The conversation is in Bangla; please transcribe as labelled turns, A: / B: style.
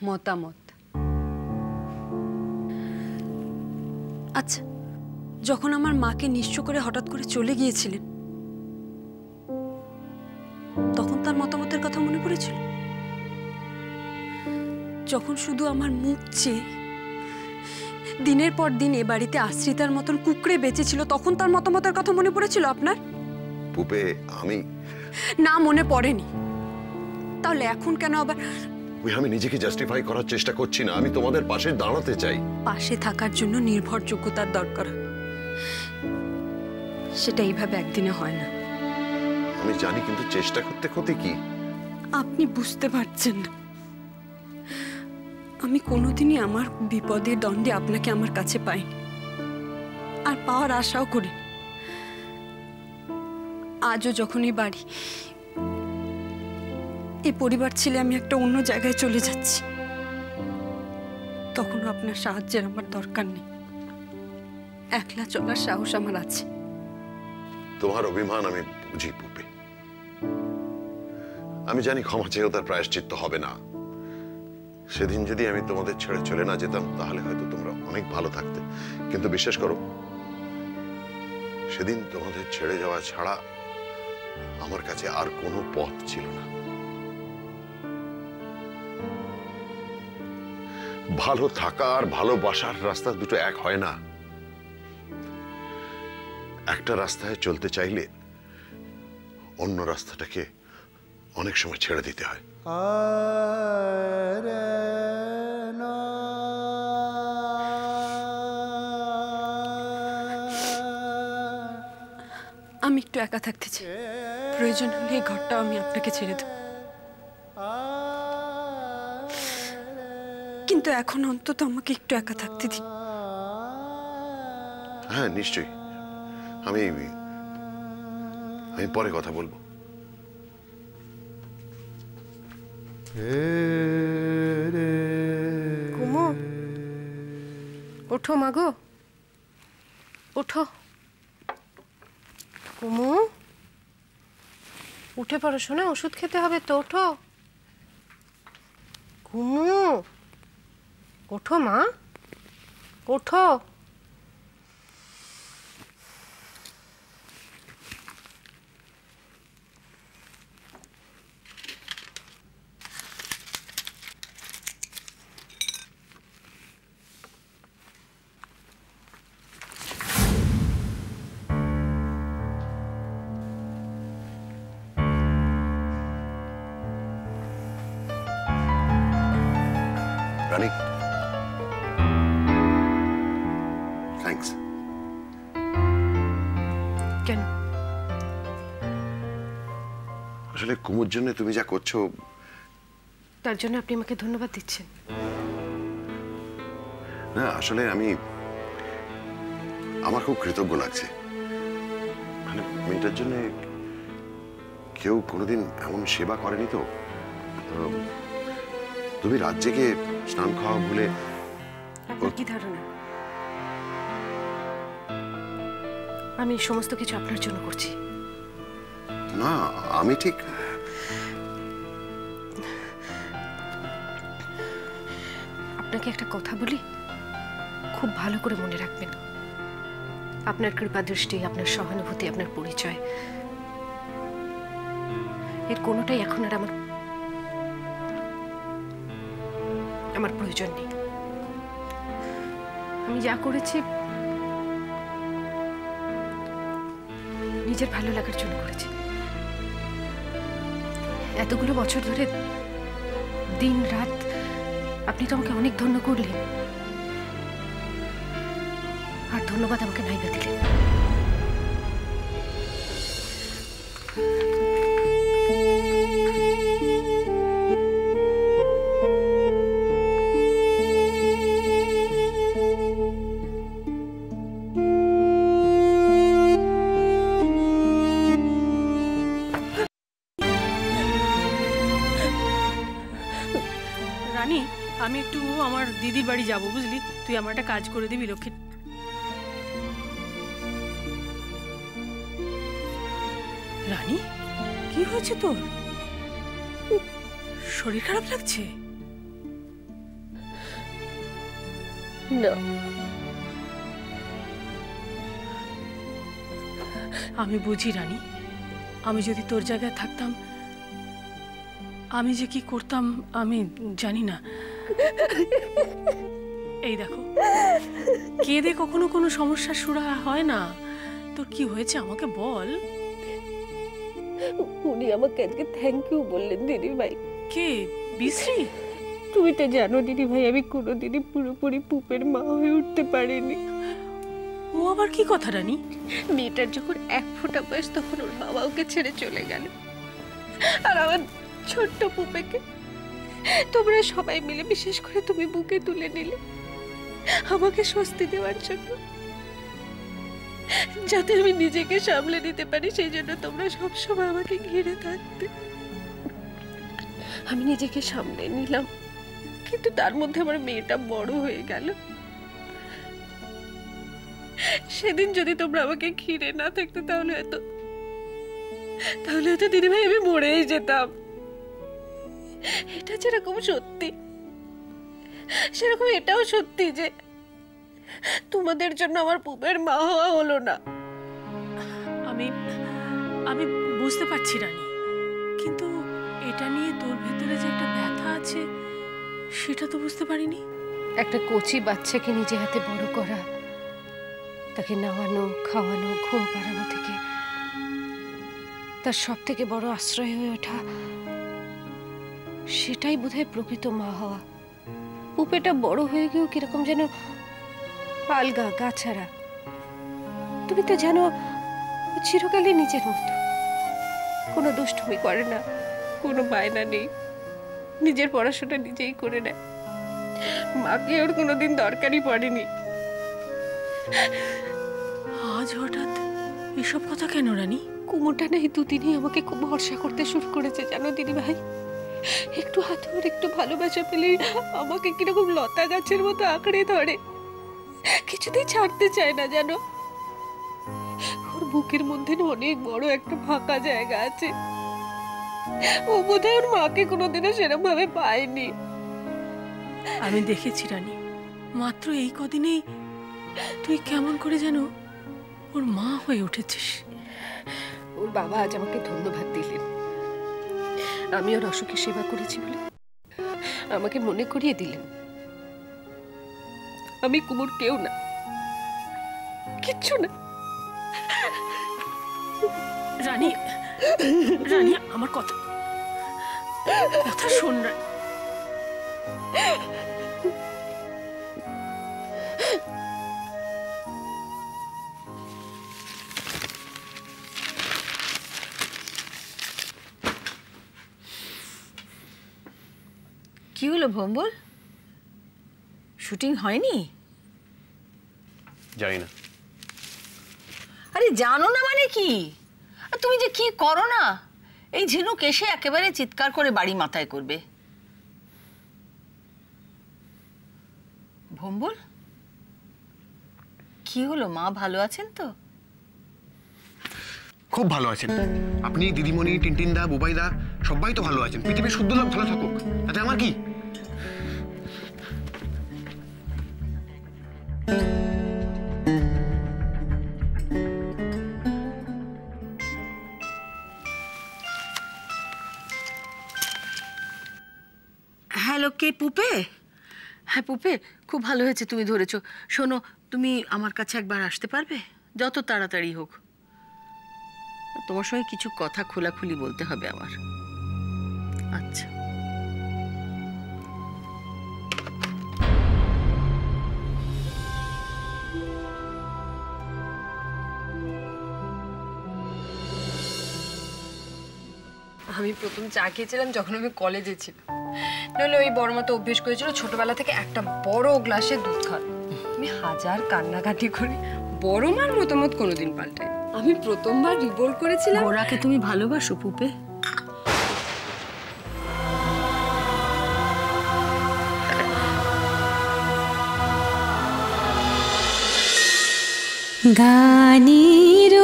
A: মতামত। আচ্ছা, যখন আমার মাকে নিঃস্ব করে হঠাৎ করে চলে গিয়েছিলেন, তখন তার মতামতের কথা মনে পড়েছিল? যখন শুধু আমার মুখ চেয়ে দিনের পর দিন এ বাড়িতে আশ্রিতার মতন কুকড়ে বেঁচেছিল, তখন তার মতামতের কথা মনে পড়েছিল আপনার?
B: পুপে, আমি
A: না, মনে পড়েনি। তাহলে এখন কেন আবার?
B: আমি নিজেকে জাস্টিফাই করার চেষ্টা করছি না, আমি তোমাদের পাশে দাঁড়াতে চাই।
A: পাশে থাকার জন্য নির্ভরযোগ্যতার দরকার, সেটা এইভাবে একদিনে হয় না।
B: আমি জানি, কিন্তু চেষ্টা করতে ক্ষতি কি?
A: আপনি বুঝতে পারছেন না। আমি কোনোদিনই আমার বিপদের দ্বন্দ্বে আপনাকে আমার কাছে পাইনি, আর পাওয়ার আশাও করি। আজও যখন এই বাড়ি, এই পরিবার ছেলে আমি একটা অন্য জায়গায় চলে যাচ্ছি, তখনও আপনার সাহায্যের আমার দরকার নেই। একলা চলার সাহস আমার আছে।
B: তোমার অভিমান আমি বুঝি পুপে। আমি জানি ক্ষমা চেয়েও তার প্রায়শ্চিত্ত হবে না। সেদিন যদি আমি তোমাদের ছেড়ে চলে না যেতাম, তাহলে হয়তো তোমরা অনেক ভালো থাকতে। কিন্তু বিশ্বাস করো, সেদিন তোমাদের ছেড়ে যাওয়া ছাড়া আমার কাছে আর কোনো পথ ছিল না। ভালো থাকা আর ভালোবাসার রাস্তা দুটো এক হয় না। একটা রাস্তায় চলতে চাইলে অন্য রাস্তাটাকে অনেক সময় ছেড়ে দিতে হয়।
A: আমি একটু একা থাকতে চাই, প্রয়োজন হলে এই ঘরটাও আমি আপনাকে ছেড়ে দেব, কিন্তু এখন অন্তত আমাকে একটু একা থাকতে দিন।
B: হ্যাঁ, নিশ্চয়ই। আমি পরে কথা বলবো।
C: কুমু, ওঠো মাগো, ওঠো। কুমু, উঠে পড়ো শোনা, ওষুধ খেতে হবে তো, ওঠো। কুমু, ওঠো মা, ওঠো।
B: রানী, থ্যাঙ্কস।
C: কেন?
B: আসলে কুমুর জন্য তুমি যা করছো,
C: তার জন্য আপনি আমাকে ধন্যবাদ দিচ্ছেন?
B: না, আসলে আমার খুব কৃতজ্ঞ লাগছে। মানে মেয়েটার জন্য কেউ কোনোদিন এমন সেবা করেনি তো। তুমি রাত জেগে স্নান খাওয়া ভুলে।
C: আপনার কি ধারণা আমি সমস্ত কিছু আপনার জন্য করছি?
B: না, আমি ঠিক।
C: আপনাকে একটা কথা বলি, খুব ভালো করে মনে রাখবেন। আপনার কৃপা দৃষ্টি, আপনার সহানুভূতি, আপনার পরিচয়, এর কোনোটাই এখন আর আমার প্রয়োজন নেই। আমি যা করেছি নিজের ভালো লাগার জন্য করেছি। এতগুলো বছর ধরে দিন রাত আপনি তো আমাকে অনেক ধন্য করলেন, আর ধন্যবাদ আমাকে নাই বা দিলেন।
D: রানী, আমি একটু আমার দিদির বাড়ি যাব, বুঝলি? তুই আমার একটা কাজ করে দিবি লক্ষ্মী। রানী, কি হয়েছে তোর? শরীর খারাপ লাগছে?
C: না,
D: আমি বুঝি রানী, আমি যদি তোর জায়গায় থাকতাম আমি যে কি করতাম আমি জানি না। এই দেখো, কেঁদে কখনো কোনো সমস্যার সুরা হয় না। তোর কি হয়েছে আমাকে বল।
C: উনি আমাকে আজকে থ্যাংক ইউ বললেন দিদি ভাই।
D: কে? বিশ্রী?
C: তুমি তো জানো দিদি ভাই, আমি কোনোদিনই পুরোপুরি পুপের মা হয়ে উঠতে পারিনি।
D: ও আবার কি কথা রানী?
C: মেয়েটার যখন 1 ফোঁটা বয়স তখন ওর বাবা ওকে ছেড়ে চলে গেল, আর আমার ছোট্ট পুপেকে তোমরা সবাই মিলে, বিশেষ করে তুমি বুকে তুলে নিলে আমাকে স্বস্তি দেওয়ার জন্য, যাতে আমি নিজেকে সামলে নিতে পারি। সেই জন্য তোমরা সবসময় আমাকে ঘিরে থাকতে। আমি নিজেকে সামলে নিলাম, কিন্তু তার মধ্যে আমার মেয়েটা বড় হয়ে গেল। সেদিন যদি তোমরা আমাকে ঘিরে না থাকতে তাহলে হয়তো দিদিভাই আমি মরেই যেতাম। এটা যেরকম সত্যি সেরকম এটাও সত্যি যে তোমাদের জন্য আমার পুপের মা হওয়া হলো না।
D: আমি বুঝতে পারছি রানী, কিন্তু এটা নিয়ে তোর ভেতরে যে একটা ব্যথা আছে সেটা তো বুঝতে পারিনি।
C: একটা কচি বাচ্চাকে নিজে হাতে বড় করা, তাকে নাওয়ানো, খাওয়ানো, ঘুম পাড়ানো থেকে তার সব থেকে বড় আশ্রয় হয়ে ওঠা, সেটাই বোধহয় প্রকৃত মা হওয়া। পুপেটা বড় হয়ে গিয়েও কিরকম যেন আলগা, গা ছাড়া। তুমি তো জানো ও চিরকালই নিজের মতো, কোনো দুষ্টুমি করে না, কোনো বায়না নেই, নিজের পড়াশোনা নিজেই করে নেয়। মাকে ওর কোনোদিন দরকারই পড়েনি।
D: আজ হঠাৎ এসব কথা কেন রানী?
C: কুমুটা না এই দুদিনই আমাকে খুব ভরসা করতে শুরু করেছে জানো দিদি ভাই। একটু হাতের একটু ভালোবাসা পেলেই আমাকে কিরকম লতা গাছের মতো আঁকড়ে ধরে, কিছুতেই ছাড়তে চায় না জানো। ওর বুকের মধ্যে না অনেক বড় একটা ফাঁকা জায়গা আছে। ও বোধহয় ওর মাকে কোনোদিনও সেরকম ভাবে পায়নি।
D: আমি দেখেছি রানী, মাত্র এই কদিনেই তুই কেমন করে যেন ওর মা হয়ে উঠেছিস।
C: ওর বাবা আজ আমাকে ধন্যবাদ দিলেন। আমি ওর অসুখে সেবা করেছি বলে আমাকে মনে করিয়ে দিলেন আমি কুমুর কেউ না, কিচ্ছু না।
D: রানী, রানী আমার কথা শোন রানী।
E: কি হলো ভম্বল, শুটিং হয়নি?
B: জানি না।
E: আরে জানো না মানে কি? আর তুমি যে কি করো না, এই ঝিনুক এসে একেবারে চিৎকার করে বাড়ি মাথায় করবে। ভম্বল, কি হলো, মা ভালো আছেন তো?
F: খুব ভালো আছেন। আপনি, দিদিমণি, টিনটিন দা, বুবাই দা সবাই তো ভালো আছেন। পৃথিবীর শুদ্ধ লোক ভালো থাকুক, তাতে আমার কি?
E: হ্যালো, কে? পুপে? হ্যাঁ পুপে, খুব ভালো হয়েছে তুমি ধরেছো। শোনো, তুমি আমার কাছে একবার আসতে পারবে? যত তাড়াতাড়ি হোক। তোমার সঙ্গে কিছু কথা খোলাখুলি বলতে হবে আমার। আচ্ছা।
A: আমি প্রথম চা খেয়েছিলাম যখন আমি কলেজে ছিলাম, নইলে ওই বড় মতো অভ্যেস করেছিল ছোটবেলা থেকে একটা বড় গ্লাসে দুধ খাওয়ার। আমি হাজার কান্নাকাটি করে বড় মার মতামত কোনোদিন পাল্টাই। আমি প্রথমবার রিভোল্ট করেছিলাম।
E: ওরাকে তুমি ভালোবাসো পুপে?
G: গানের